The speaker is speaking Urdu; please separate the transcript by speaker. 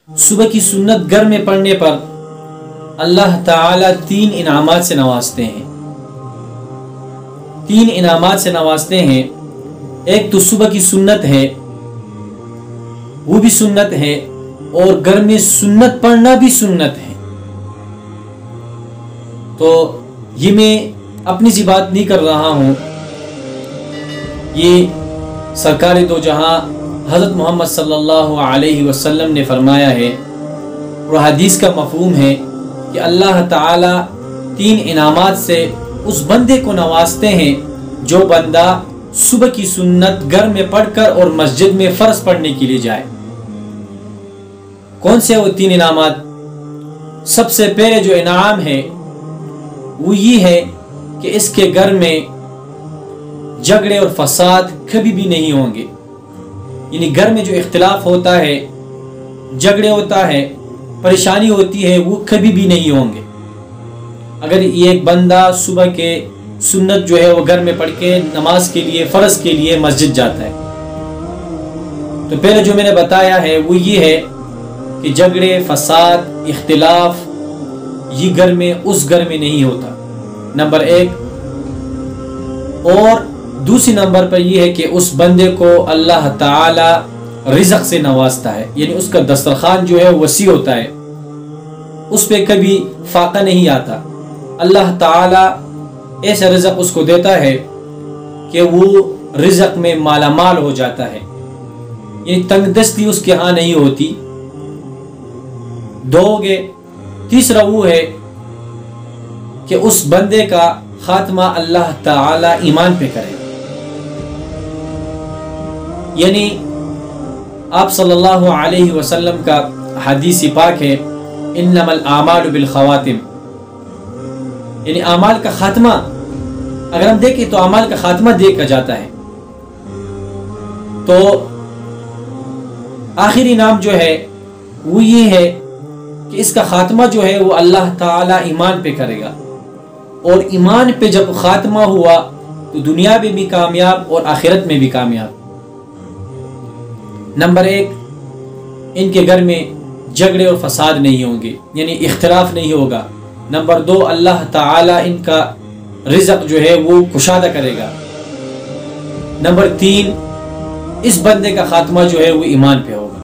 Speaker 1: صبح کی سنت گھر میں پڑھنے پر اللہ تعالیٰ 3 انعامات سے نوازتے ہیں. 3 انعامات سے نوازتے ہیں. ایک تو صبح کی سنت ہے، وہ بھی سنت ہے، اور گھر میں سنت پڑھنا بھی سنت ہے. تو یہ میں اپنی سی بات نہیں کر رہا ہوں، یہ سرکار دو جہاں حضرت محمد صلی اللہ علیہ وسلم نے فرمایا ہے، اور حدیث کا مفہوم ہے کہ اللہ تعالیٰ 3 انعامات سے اس بندے کو نوازتے ہیں جو بندہ صبح کی سنت گھر میں پڑھ کر اور مسجد میں فرض پڑھنے کے لیے جائے. کون سے وہ 3 انعامات؟ سب سے پہلے جو انعام ہے وہ یہ ہے کہ اس کے گھر میں جھگڑے اور فساد کبھی بھی نہیں ہوں گے. یعنی گھر میں جو اختلاف ہوتا ہے، جھگڑے ہوتا ہے، پریشانی ہوتی ہے، وہ کبھی بھی نہیں ہوں گے. اگر یہ ایک بندہ صبح کے سنت جو ہے وہ گھر میں پڑھ کے نماز کے لیے، فرض کے لیے مسجد جاتا ہے، تو پہلے جو میں نے بتایا ہے وہ یہ ہے کہ جھگڑے، فساد، اختلاف یہ گھر میں، اس گھر میں نہیں ہوتا، نمبر 1. اور دوسری نمبر پر یہ ہے کہ اس بندے کو اللہ تعالی رزق سے نوازتا ہے. یعنی اس کا دسترخوان جو ہے وسیع ہوتا ہے، اس پہ کبھی فاقہ نہیں آتا. اللہ تعالی ایسا رزق اس کو دیتا ہے کہ وہ رزق میں مالا مال ہو جاتا ہے. یعنی تنگ دستی اس کے ہاں نہیں ہوتی. 2 گے. تیسرا وہ ہے کہ اس بندے کا خاتمہ اللہ تعالی ایمان پہ کرے. یعنی آپ صلی اللہ علیہ وسلم کا حدیث پاک ہے، انما الاعمال بالخواتم. یعنی اعمال کا خاتمہ اگر ہم دیکھیں تو اعمال کا خاتمہ دیکھا جاتا ہے. تو آخری نام جو ہے وہ یہ ہے کہ اس کا خاتمہ جو ہے وہ اللہ تعالی ایمان پہ کرے گا. اور ایمان پہ جب خاتمہ ہوا تو دنیا میں بھی کامیاب اور آخرت میں بھی کامیاب. نمبر 1، ان کے گھر میں جھگڑے اور فساد نہیں ہوں گے، یعنی اختلاف نہیں ہوگا. نمبر 2، اللہ تعالی ان کا رزق جو ہے وہ کشادہ کرے گا. نمبر 3، اس بندے کا خاتمہ جو ہے وہ ایمان پہ ہوگا.